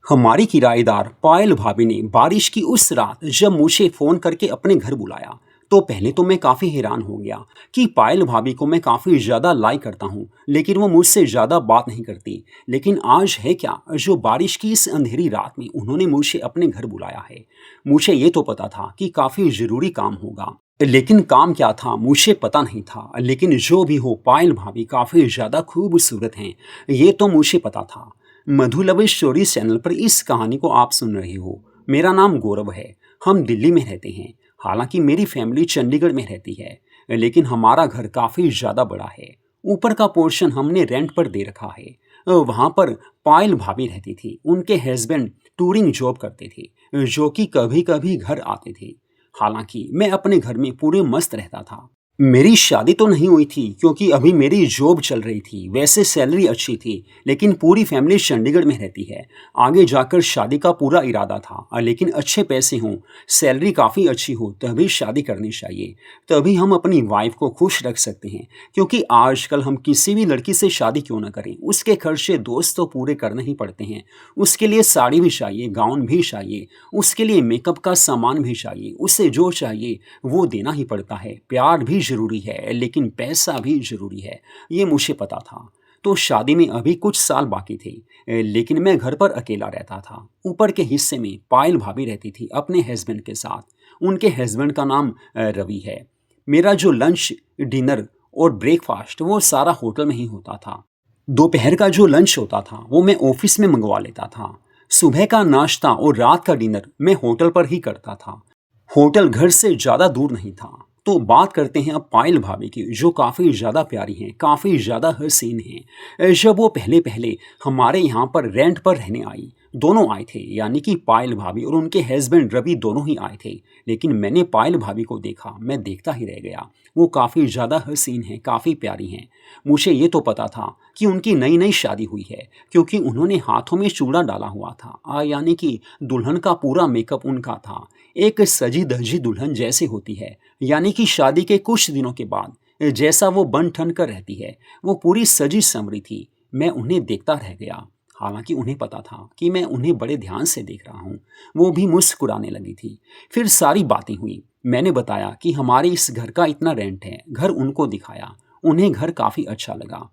हमारी किराएदार पायल भाभी ने बारिश की उस रात जब मुझे फोन करके अपने घर बुलाया तो पहले तो मैं काफ़ी हैरान हो गया कि पायल भाभी को मैं काफ़ी ज़्यादा लाइक करता हूँ, लेकिन वो मुझसे ज़्यादा बात नहीं करती। लेकिन आज है क्या जो बारिश की इस अंधेरी रात में उन्होंने मुझे अपने घर बुलाया है। मुझे ये तो पता था कि काफ़ी ज़रूरी काम होगा, लेकिन काम क्या था मुझे पता नहीं था। लेकिन जो भी हो, पायल भाभी काफ़ी ज़्यादा खूबसूरत हैं, ये तो मुझे पता था। मधु लव स्टोरीज चैनल पर इस कहानी को आप सुन रहे हो। मेरा नाम गौरव है। हम दिल्ली में रहते हैं। हालांकि मेरी फैमिली चंडीगढ़ में रहती है, लेकिन हमारा घर काफ़ी ज़्यादा बड़ा है। ऊपर का पोर्शन हमने रेंट पर दे रखा है। वहाँ पर पायल भाभी रहती थी। उनके हस्बैंड टूरिंग जॉब करते थे, जो कि कभी कभी घर आते थे। हालांकि मैं अपने घर में पूरे मस्त रहता था। मेरी शादी तो नहीं हुई थी क्योंकि अभी मेरी जॉब चल रही थी। वैसे सैलरी अच्छी थी, लेकिन पूरी फैमिली चंडीगढ़ में रहती है। आगे जाकर शादी का पूरा इरादा था, लेकिन अच्छे पैसे हों, सैलरी काफ़ी अच्छी हो तभी शादी करनी चाहिए। तभी हम अपनी वाइफ को खुश रख सकते हैं। क्योंकि आजकल हम किसी भी लड़की से शादी क्यों ना करें, उसके खर्चे दोस्त तो पूरे करने ही पड़ते हैं। उसके लिए साड़ी भी चाहिए, गाउन भी चाहिए, उसके लिए मेकअप का सामान भी चाहिए, उसे जो चाहिए वो देना ही पड़ता है। प्यार भी ज़रूरी है, लेकिन पैसा भी ज़रूरी है, ये मुझे पता था। तो शादी में अभी कुछ साल बाकी थे, लेकिन मैं घर पर अकेला रहता था। ऊपर के हिस्से में पायल भाभी रहती थी अपने हस्बैंड के साथ। उनके हस्बैंड का नाम रवि है। मेरा जो लंच, डिनर और ब्रेकफास्ट वो सारा होटल में ही होता था। दोपहर का जो लंच होता था वो मैं ऑफिस में मंगवा लेता था। सुबह का नाश्ता और रात का डिनर मैं होटल पर ही करता था। होटल घर से ज़्यादा दूर नहीं था। तो बात करते हैं अब पायल भाभी की, जो काफ़ी ज़्यादा प्यारी हैं, काफ़ी ज़्यादा हसीन हैं। जब वो पहले पहले हमारे यहाँ पर रेंट पर रहने आई, दोनों आए थे, यानी कि पायल भाभी और उनके हस्बैंड रवि दोनों ही आए थे। लेकिन मैंने पायल भाभी को देखा, मैं देखता ही रह गया। वो काफ़ी ज़्यादा हसीन हैं, काफ़ी प्यारी हैं। मुझे ये तो पता था कि उनकी नई नई शादी हुई है, क्योंकि उन्होंने हाथों में चूड़ा डाला हुआ था, यानी कि दुल्हन का पूरा मेकअप उनका था। एक सजी धजी दुल्हन जैसे होती है, यानी कि शादी के कुछ दिनों के बाद जैसा वो बन ठन कर रहती है, वो पूरी सजी संवरी थी। मैं उन्हें देखता रह गया। हालांकि उन्हें पता था कि मैं उन्हें बड़े ध्यान से देख रहा हूँ। वो भी मुस्कुराने लगी थी। फिर सारी बातें हुई। मैंने बताया कि हमारे इस घर का इतना रेंट है, घर उनको दिखाया। उन्हें घर काफ़ी अच्छा लगा।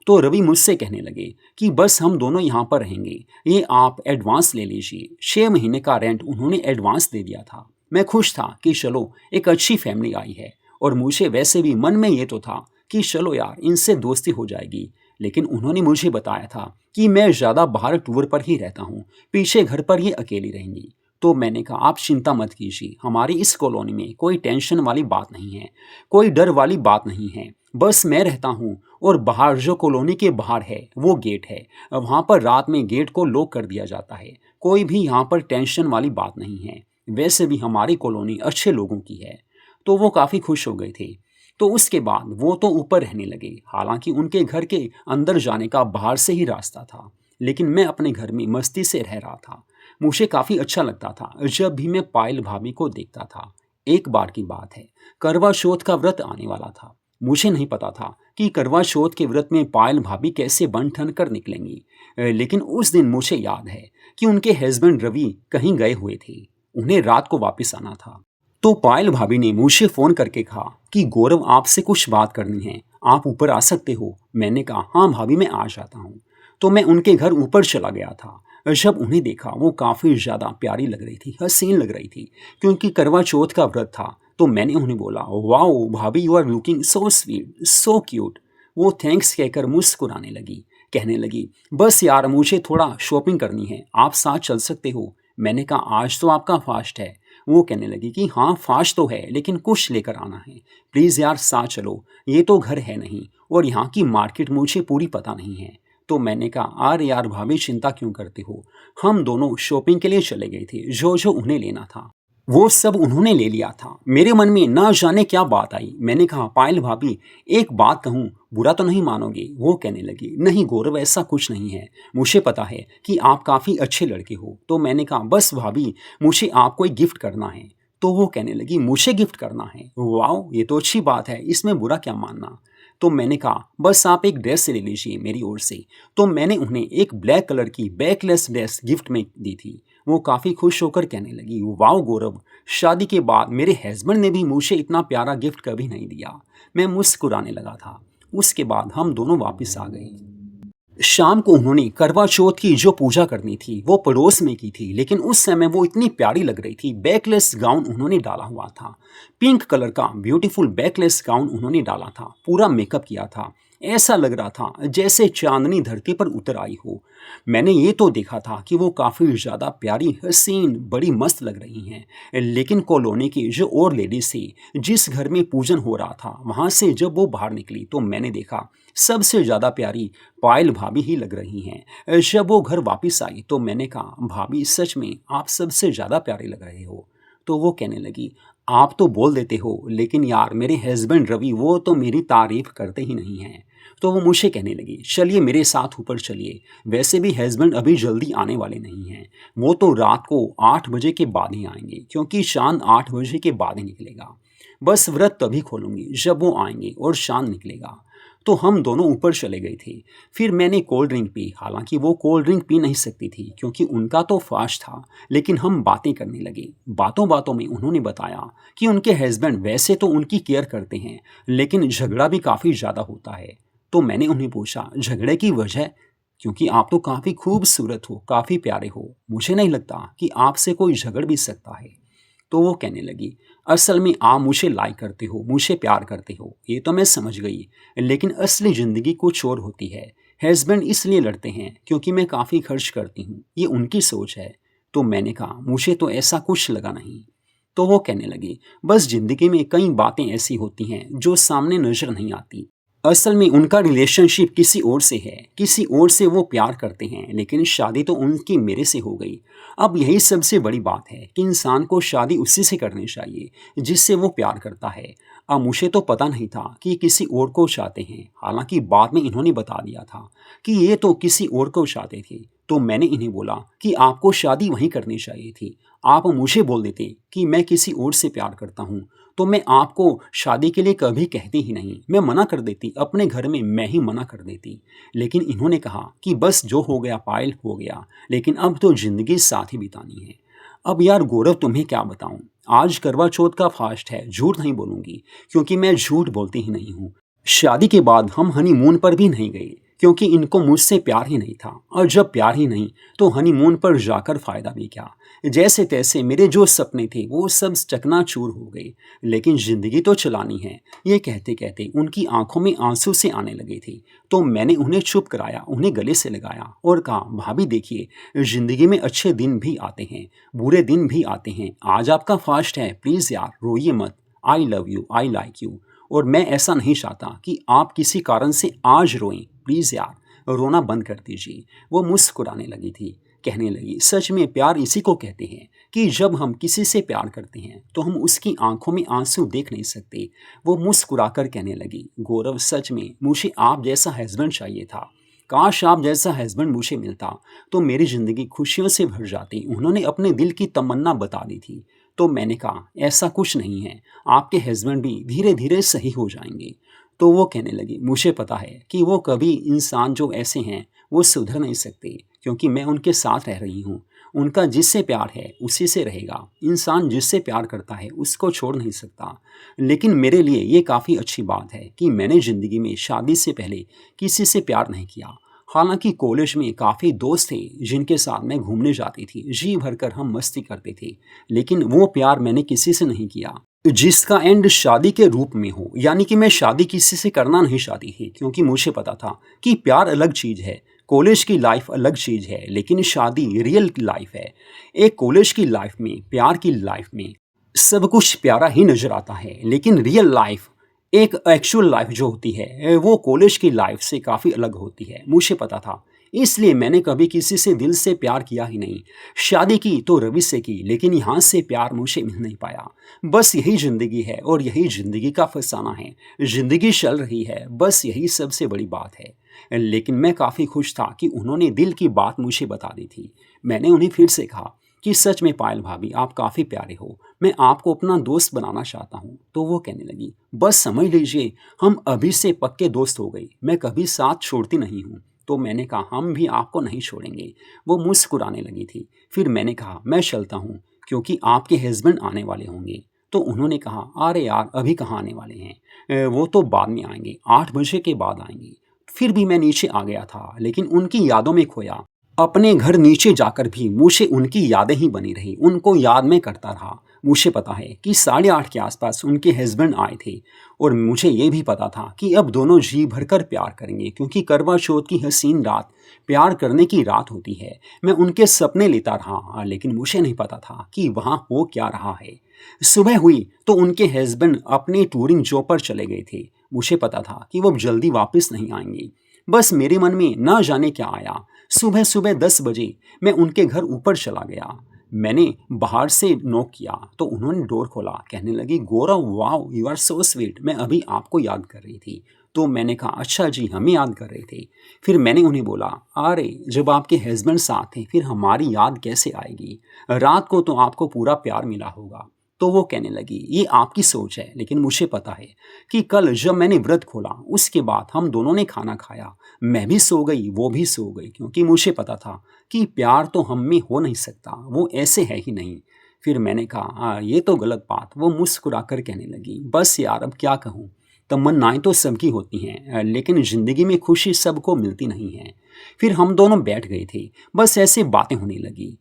तो रवि मुझसे कहने लगे कि बस हम दोनों यहाँ पर रहेंगे, ये आप एडवांस ले लीजिए। 6 महीने का रेंट उन्होंने एडवांस दे दिया था। मैं खुश था कि चलो एक अच्छी फैमिली आई है, और मुझे वैसे भी मन में ये तो था कि चलो यार इनसे दोस्ती हो जाएगी। लेकिन उन्होंने मुझे बताया था कि मैं ज़्यादा बाहर टूर पर ही रहता हूँ, पीछे घर पर ये अकेली रहेंगी। तो मैंने कहा आप चिंता मत कीजिए, हमारी इस कॉलोनी में कोई टेंशन वाली बात नहीं है, कोई डर वाली बात नहीं है। बस मैं रहता हूँ, और बाहर जो कॉलोनी के बाहर है वो गेट है, वहाँ पर रात में गेट को लॉक कर दिया जाता है। कोई भी यहाँ पर टेंशन वाली बात नहीं है। वैसे भी हमारी कॉलोनी अच्छे लोगों की है। तो वो काफ़ी खुश हो गए थे। तो उसके बाद वो तो ऊपर रहने लगे। हालांकि उनके घर के अंदर जाने का बाहर से ही रास्ता था, लेकिन मैं अपने घर में मस्ती से रह रहा था। मुझे काफ़ी अच्छा लगता था जब भी मैं पायल भाभी को देखता था। एक बार की बात है, करवा चौथ का व्रत आने वाला था। मुझे नहीं पता था कि करवा चौथ के व्रत में पायल भाभी कैसे बन ठन कर निकलेंगी। लेकिन उस दिन मुझे याद है कि उनके हस्बैंड रवि कहीं गए हुए थे, उन्हें रात को वापस आना था। तो पायल भाभी ने मुझे फ़ोन करके कहा कि गौरव आपसे कुछ बात करनी है, आप ऊपर आ सकते हो। मैंने कहा हाँ भाभी, मैं आ जाता हूँ। तो मैं उनके घर ऊपर चला गया था। जब उन्हें देखा, वो काफ़ी ज़्यादा प्यारी लग रही थी, हसीन लग रही थी, क्योंकि करवा चौथ का व्रत था। तो मैंने उन्हें बोला वाओ भाभी, you are looking so sweet, so cute. वो थैंक्स कहकर मुस्कुराने लगी, कहने लगी बस यार मुझे थोड़ा शॉपिंग करनी है, आप साथ चल सकते हो। मैंने कहा आज तो आपका फास्ट है। वो कहने लगी कि हाँ फास्ट तो है, लेकिन कुछ लेकर आना है, प्लीज़ यार साथ चलो, ये तो घर है नहीं, और यहाँ की मार्केट मुझे पूरी पता नहीं है। तो मैंने कहा अरे यार भाभी, चिंता क्यों करते हो। हम दोनों शॉपिंग के लिए चले गए थे। जो जो उन्हें लेना था वो सब उन्होंने ले लिया था। मेरे मन में ना जाने क्या बात आई। मैंने कहा पायल भाभी, एक बात कहूँ, बुरा तो नहीं मानोगे। वो कहने लगी नहीं गौरव, ऐसा कुछ नहीं है, मुझे पता है कि आप काफ़ी अच्छे लड़के हो। तो मैंने कहा बस भाभी, मुझे आपको एक गिफ्ट करना है। तो वो कहने लगी मुझे गिफ्ट करना है, वाओ ये तो अच्छी बात है, इसमें बुरा क्या मानना। तो मैंने कहा बस आप एक ड्रेस ले लीजिए मेरी ओर से। तो मैंने उन्हें एक ब्लैक कलर की बैकलेस ड्रेस गिफ्ट में दी थी। वो काफ़ी खुश होकर कहने लगी, वाओ गौरव, शादी के बाद मेरे हस्बैंड ने भी मुझे इतना प्यारा गिफ्ट कभी नहीं दिया। मैं मुस्कुराने लगा था। उसके बाद हम दोनों वापस आ गए। शाम को उन्होंने करवा चौथ की जो पूजा करनी थी वो पड़ोस में की थी, लेकिन उस समय वो इतनी प्यारी लग रही थी। बैकलेस गाउन उन्होंने डाला हुआ था, पिंक कलर का ब्यूटीफुल बैकलेस गाउन उन्होंने डाला था, पूरा मेकअप किया था। ऐसा लग रहा था जैसे चांदनी धरती पर उतर आई हो। मैंने ये तो देखा था कि वो काफ़ी ज़्यादा प्यारी, हसीन, बड़ी मस्त लग रही हैं, लेकिन कॉलोनी की जो और लेडीज थी, जिस घर में पूजन हो रहा था, वहाँ से जब वो बाहर निकली तो मैंने देखा सबसे ज़्यादा प्यारी पायल भाभी ही लग रही हैं। जब वो घर वापस आई तो मैंने कहा, भाभी सच में आप सबसे ज़्यादा प्यारी लग रहे हो। तो वो कहने लगी, आप तो बोल देते हो, लेकिन यार मेरे हस्बैंड रवि वो तो मेरी तारीफ करते ही नहीं हैं। तो वो मुझे कहने लगी, चलिए मेरे साथ ऊपर चलिए, वैसे भी हस्बैंड अभी जल्दी आने वाले नहीं हैं, वो तो रात को 8 बजे के बाद ही आएंगे, क्योंकि चांद 8 बजे के बाद ही निकलेगा। बस व्रत तभी खोलूंगी जब वो आएंगे और चांद निकलेगा। तो हम दोनों ऊपर चले गए थे। फिर मैंने कोल्ड ड्रिंक पी, हालांकि वो कोल्ड ड्रिंक पी नहीं सकती थी क्योंकि उनका तो फास्ट था, लेकिन हम बातें करने लगे। बातों बातों में उन्होंने बताया कि उनके हस्बैंड वैसे तो उनकी केयर करते हैं, लेकिन झगड़ा भी काफ़ी ज़्यादा होता है। तो मैंने उन्हें पूछा, झगड़े की वजह? क्योंकि आप तो काफ़ी खूबसूरत हो, काफ़ी प्यारे हो, मुझे नहीं लगता कि आपसे कोई झगड़ भी सकता है। तो वो कहने लगी, असल में आप मुझे लाइक करते हो, मुझे प्यार करते हो, ये तो मैं समझ गई, लेकिन असली ज़िंदगी कुछ और होती है। हस्बैंड इसलिए लड़ते हैं क्योंकि मैं काफ़ी खर्च करती हूँ, ये उनकी सोच है। तो मैंने कहा, मुझे तो ऐसा कुछ लगा नहीं। तो वो कहने लगी, बस ज़िंदगी में कई बातें ऐसी होती हैं जो सामने नज़र नहीं आती। असल में उनका रिलेशनशिप किसी और से है, किसी और से वो प्यार करते हैं, लेकिन शादी तो उनकी मेरे से हो गई। अब यही सबसे बड़ी बात है कि इंसान को शादी उसी से करनी चाहिए जिससे वो प्यार करता है। अब मुझे तो पता नहीं था कि किसी और को चाहते हैं, हालांकि बाद में इन्होंने बता दिया था कि ये तो किसी और को चाहते थे। तो मैंने इन्हें बोला कि आपको शादी वहीं करनी चाहिए थी। आप मुझे बोल देते कि मैं किसी और से प्यार करता हूँ, तो मैं आपको शादी के लिए कभी कहती ही नहीं, मैं मना कर देती, अपने घर में मैं ही मना कर देती। लेकिन इन्होंने कहा कि बस जो हो गया पायल हो गया, लेकिन अब तो ज़िंदगी साथ ही बितानी है। अब यार गौरव, तुम्हें क्या बताऊं, आज करवा चौथ का फास्ट है, झूठ नहीं बोलूंगी क्योंकि मैं झूठ बोलती ही नहीं हूँ। शादी के बाद हम हनीमून पर भी नहीं गए क्योंकि इनको मुझसे प्यार ही नहीं था, और जब प्यार ही नहीं तो हनीमून पर जाकर फ़ायदा भी क्या। जैसे तैसे मेरे जो सपने थे वो सब चकनाचूर हो गए, लेकिन ज़िंदगी तो चलानी है, ये कहते कहते उनकी आंखों में आंसू से आने लगे थे। तो मैंने उन्हें चुप कराया, उन्हें गले से लगाया और कहा, भाभी देखिए, ज़िंदगी में अच्छे दिन भी आते हैं, बुरे दिन भी आते हैं। आज आपका फास्ट है, प्लीज़ यार रोइए मत। I love you, I like you, और मैं ऐसा नहीं चाहता कि आप किसी कारण से आज रोएं। प्लीज़ यार रोना बंद कर दीजिए। वो मुस्कुराने लगी थी, कहने लगी, सच में प्यार इसी को कहते हैं कि जब हम किसी से प्यार करते हैं तो हम उसकी आंखों में आंसू देख नहीं सकते। वो मुस्कुराकर कहने लगी, गौरव सच में मुझे आप जैसा हस्बैंड चाहिए था। काश आप जैसा हस्बैंड मुझे मिलता तो मेरी ज़िंदगी खुशियों से भर जाती। उन्होंने अपने दिल की तमन्ना बता दी थी। तो मैंने कहा, ऐसा कुछ नहीं है, आपके हस्बैंड भी धीरे धीरे सही हो जाएंगे। तो वो कहने लगी, मुझे पता है कि वो कभी इंसान जो ऐसे हैं वो सुधर नहीं सकते, क्योंकि मैं उनके साथ रह रही हूँ। उनका जिससे प्यार है उसी से रहेगा। इंसान जिससे प्यार करता है उसको छोड़ नहीं सकता। लेकिन मेरे लिए ये काफ़ी अच्छी बात है कि मैंने ज़िंदगी में शादी से पहले किसी से प्यार नहीं किया। हालांकि कॉलेज में काफ़ी दोस्त थे जिनके साथ मैं घूमने जाती थी, जी भरकर हम मस्ती करते थे, लेकिन वो प्यार मैंने किसी से नहीं किया जिसका एंड शादी के रूप में हो। यानी कि मैं शादी किसी से करना नहीं चाहती थी, क्योंकि मुझे पता था कि प्यार अलग चीज़ है, कॉलेज की लाइफ अलग चीज़ है, लेकिन शादी रियल लाइफ है। एक कॉलेज की लाइफ में, प्यार की लाइफ में सब कुछ प्यारा ही नज़र आता है, लेकिन रियल लाइफ, एक एक्चुअल लाइफ जो होती है वो कॉलेज की लाइफ से काफ़ी अलग होती है। मुझे पता था, इसलिए मैंने कभी किसी से दिल से प्यार किया ही नहीं। शादी की तो रवि से की, लेकिन यहाँ से प्यार मुझे मिल नहीं पाया। बस यही ज़िंदगी है और यही ज़िंदगी का फसाना है। ज़िंदगी चल रही है, बस यही सबसे बड़ी बात है। लेकिन मैं काफ़ी खुश था कि उन्होंने दिल की बात मुझे बता दी थी। मैंने उन्हें फिर से कहा, कि सच में पायल भाभी आप काफ़ी प्यारे हो, मैं आपको अपना दोस्त बनाना चाहता हूँ। तो वो कहने लगी, बस समझ लीजिए हम अभी से पक्के दोस्त हो गए, मैं कभी साथ छोड़ती नहीं हूँ। तो मैंने कहा हम भी आपको नहीं छोड़ेंगे। वो मुस्कुराने लगी थी। फिर मैंने कहा मैं चलता हूँ क्योंकि आपके हस्बैंड आने वाले होंगे। तो उन्होंने कहा अरे यार अभी कहाँ आने वाले हैं, वो तो बाद में आएंगे, 8 बजे के बाद आएंगे। फिर भी मैं नीचे आ गया था लेकिन उनकी यादों में खोया। अपने घर नीचे जाकर भी मुझे उनकी यादें ही बनी रही, उनको याद में करता रहा। मुझे पता है कि 8:30 के आसपास उनके हस्बैंड आए थे और मुझे ये भी पता था कि अब दोनों जी भरकर प्यार करेंगे क्योंकि करवा चौथ की हसीन रात प्यार करने की रात होती है। मैं उनके सपने लेता रहा लेकिन मुझे नहीं पता था कि वहाँ हो क्या रहा है। सुबह हुई तो उनके हस्बैंड अपने टूरिंग जॉब पर चले गए थे। मुझे पता था कि वो जल्दी वापस नहीं आएंगे। बस मेरे मन में ना जाने क्या आया। सुबह सुबह 10 बजे मैं उनके घर ऊपर चला गया। मैंने बाहर से नॉक किया तो उन्होंने डोर खोला। कहने लगी Gaurav wow you are so sweet, मैं अभी आपको याद कर रही थी। तो मैंने कहा अच्छा जी हमें याद कर रहे थे। फिर मैंने उन्हें बोला अरे जब आपके हस्बैंड साथ हैं फिर हमारी याद कैसे आएगी, रात को तो आपको पूरा प्यार मिला होगा। तो वो कहने लगी ये आपकी सोच है लेकिन मुझे पता है कि कल जब मैंने व्रत खोला उसके बाद हम दोनों ने खाना खाया, मैं भी सो गई वो भी सो गई क्योंकि मुझे पता था कि प्यार तो हम में हो नहीं सकता, वो ऐसे है ही नहीं। फिर मैंने कहा ये तो गलत बात। वो मुस्कुरा कर कहने लगी बस यार अब क्या कहूँ, तमन्नाएं तो सबकी होती हैं लेकिन ज़िंदगी में खुशी सबको मिलती नहीं है। फिर हम दोनों बैठ गए थे, बस ऐसे बातें होने लगी।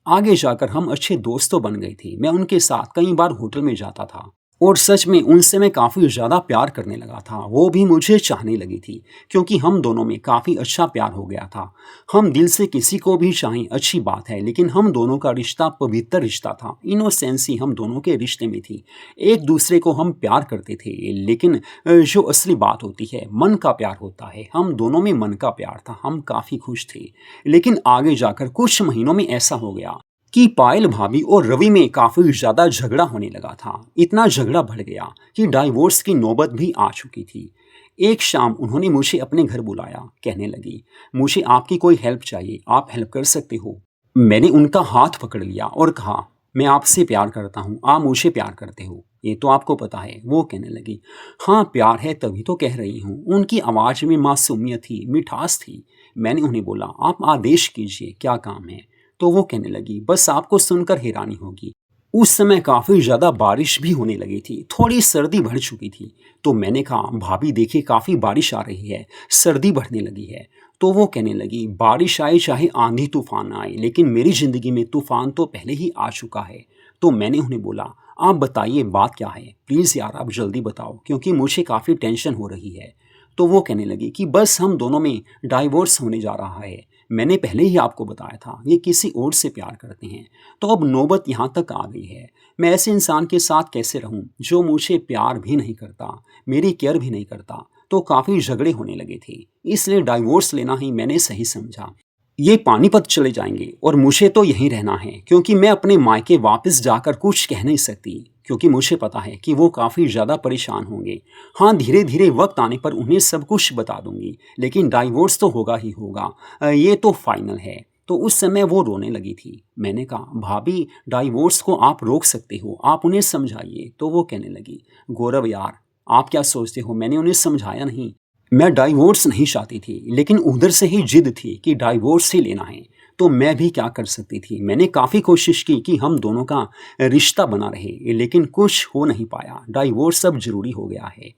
आगे जाकर हम अच्छे दोस्त तो बन गए थे। मैं उनके साथ कई बार होटल में जाता था और सच में उनसे मैं काफ़ी ज़्यादा प्यार करने लगा था। वो भी मुझे चाहने लगी थी क्योंकि हम दोनों में काफ़ी अच्छा प्यार हो गया था। हम दिल से किसी को भी चाहें अच्छी बात है लेकिन हम दोनों का रिश्ता पवित्र रिश्ता था। इनोसेंसी हम दोनों के रिश्ते में थी। एक दूसरे को हम प्यार करते थे लेकिन जो असली बात होती है मन का प्यार होता है, हम दोनों में मन का प्यार था। हम काफ़ी खुश थे। लेकिन आगे जाकर कुछ महीनों में ऐसा हो गया कि पायल भाभी और रवि में काफ़ी ज़्यादा झगड़ा होने लगा था। इतना झगड़ा बढ़ गया कि डाइवोर्स की नौबत भी आ चुकी थी। एक शाम उन्होंने मुझे अपने घर बुलाया। कहने लगी मुझे आपकी कोई हेल्प चाहिए, आप हेल्प कर सकते हो। मैंने उनका हाथ पकड़ लिया और कहा मैं आपसे प्यार करता हूँ, आप मुझे प्यार करते हो, ये तो आपको पता है। वो कहने लगी हाँ प्यार है तभी तो कह रही हूँ। उनकी आवाज़ में मासूमियत थी, मिठास थी। मैंने उन्हें बोला आप आदेश कीजिए क्या काम है। तो वो कहने लगी बस आपको सुनकर हैरानी होगी, उस समय काफ़ी ज़्यादा बारिश भी होने लगी थी, थोड़ी सर्दी बढ़ चुकी थी। तो मैंने कहा भाभी देखिए काफ़ी बारिश आ रही है, सर्दी बढ़ने लगी है। तो वो कहने लगी बारिश आए चाहे आंधी तूफान आए लेकिन मेरी ज़िंदगी में तूफान तो पहले ही आ चुका है। तो मैंने उन्हें बोला आप बताइए बात क्या है, प्लीज़ यार आप जल्दी बताओ क्योंकि मुझे काफ़ी टेंशन हो रही है। तो वो कहने लगी कि बस हम दोनों में डाइवोर्स होने जा रहा है। मैंने पहले ही आपको बताया था ये किसी और से प्यार करते हैं। तो अब नौबत यहाँ तक आ गई है। मैं ऐसे इंसान के साथ कैसे रहूँ जो मुझे प्यार भी नहीं करता, मेरी केयर भी नहीं करता। तो काफ़ी झगड़े होने लगे थे, इसलिए डाइवोर्स लेना ही मैंने सही समझा। ये पानीपत चले जाएंगे और मुझे तो यहीं रहना है क्योंकि मैं अपने मायके वापस जाकर कुछ कह नहीं सकती क्योंकि मुझे पता है कि वो काफ़ी ज़्यादा परेशान होंगे। हाँ धीरे धीरे वक्त आने पर उन्हें सब कुछ बता दूंगी लेकिन डाइवोर्स तो होगा ही होगा, ये तो फाइनल है। तो उस समय वो रोने लगी थी। मैंने कहा भाभी डाइवोर्स को आप रोक सकते हो, आप उन्हें समझाइए। तो वो कहने लगी गौरव यार आप क्या सोचते हो, मैंने उन्हें समझाया नहीं। मैं डाइवोर्स नहीं चाहती थी लेकिन उधर से ही जिद थी कि डाइवोर्स ही लेना है। तो मैं भी क्या कर सकती थी। मैंने काफ़ी कोशिश की कि हम दोनों का रिश्ता बना रहे लेकिन कुछ हो नहीं पाया, डाइवोर्स अब ज़रूरी हो गया है।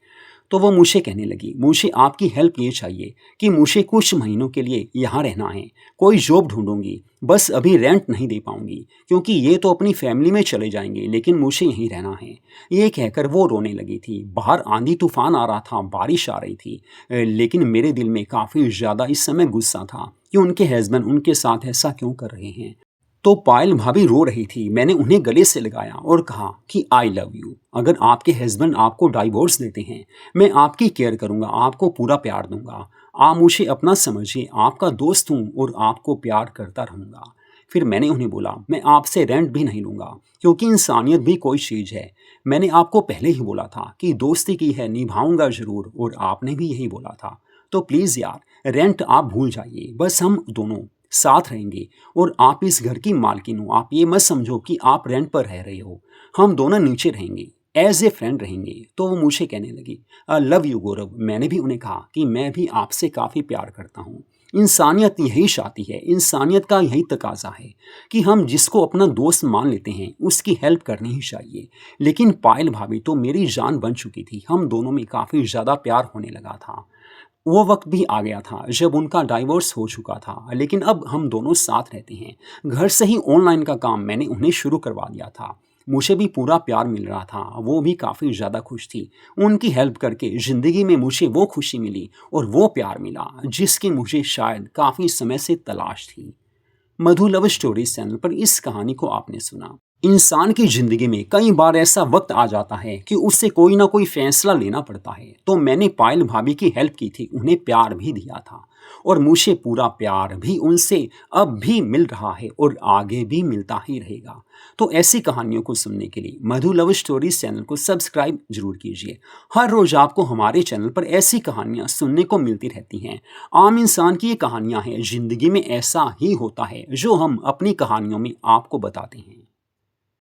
तो वो मुझे कहने लगी मुझे आपकी हेल्प ये चाहिए कि मुझे कुछ महीनों के लिए यहाँ रहना है, कोई जॉब ढूंढूंगी, बस अभी रेंट नहीं दे पाऊंगी क्योंकि ये तो अपनी फैमिली में चले जाएंगे लेकिन मुझे यहीं रहना है। ये कहकर वो रोने लगी थी। बाहर आंधी तूफान आ रहा था, बारिश आ रही थी लेकिन मेरे दिल में काफ़ी ज़्यादा इस समय गुस्सा था कि उनके हस्बैंड उनके साथ ऐसा क्यों कर रहे हैं। तो पायल भाभी रो रही थी। मैंने उन्हें गले से लगाया और कहा कि आई लव यू। अगर आपके हस्बैंड आपको डाइवोर्स देते हैं मैं आपकी केयर करूंगा, आपको पूरा प्यार दूंगा। आप मुझे अपना समझिए, आपका दोस्त हूँ और आपको प्यार करता रहूंगा। फिर मैंने उन्हें बोला मैं आपसे रेंट भी नहीं लूँगा क्योंकि इंसानियत भी कोई चीज़ है। मैंने आपको पहले ही बोला था कि दोस्ती की है निभाऊंगा ज़रूर और आपने भी यही बोला था। तो प्लीज़ यार रेंट आप भूल जाइए, बस हम दोनों साथ रहेंगे और आप इस घर की मालकिन हो। आप ये मत समझो कि आप रेंट पर रह रहे हो। हम दोनों नीचे रहेंगे, एज ए फ्रेंड रहेंगे। तो वो मुझे कहने लगी, लव यू गौरव। मैंने भी उन्हें कहा कि मैं भी आपसे काफ़ी प्यार करता हूँ। इंसानियत यही चाहती है, इंसानियत का यही तकाजा है कि हम जिसको अपना दोस्त मान लेते हैं उसकी हेल्प करनी ही चाहिए। लेकिन पायल भाभी तो मेरी जान बन चुकी थी। हम दोनों में काफ़ी ज़्यादा प्यार होने लगा था। वो वक्त भी आ गया था जब उनका डाइवोर्स हो चुका था, लेकिन अब हम दोनों साथ रहते हैं। घर से ही ऑनलाइन का काम मैंने उन्हें शुरू करवा दिया था। मुझे भी पूरा प्यार मिल रहा था, वो भी काफ़ी ज़्यादा खुश थी। उनकी हेल्प करके ज़िंदगी में मुझे वो खुशी मिली और वो प्यार मिला जिसकी मुझे शायद काफ़ी समय से तलाश थी। मधु लव स्टोरीज चैनल पर इस कहानी को आपने सुना। इंसान की जिंदगी में कई बार ऐसा वक्त आ जाता है कि उससे कोई ना कोई फैसला लेना पड़ता है। तो मैंने पायल भाभी की हेल्प की थी, उन्हें प्यार भी दिया था और मुझे पूरा प्यार भी उनसे अब भी मिल रहा है और आगे भी मिलता ही रहेगा। तो ऐसी कहानियों को सुनने के लिए मधु लव स्टोरीज चैनल को सब्सक्राइब जरूर कीजिए। हर रोज आपको हमारे चैनल पर ऐसी कहानियां सुनने को मिलती रहती हैं। आम इंसान की ये कहानियां हैं, जिंदगी में ऐसा ही होता है जो हम अपनी कहानियों में आपको बताते हैं।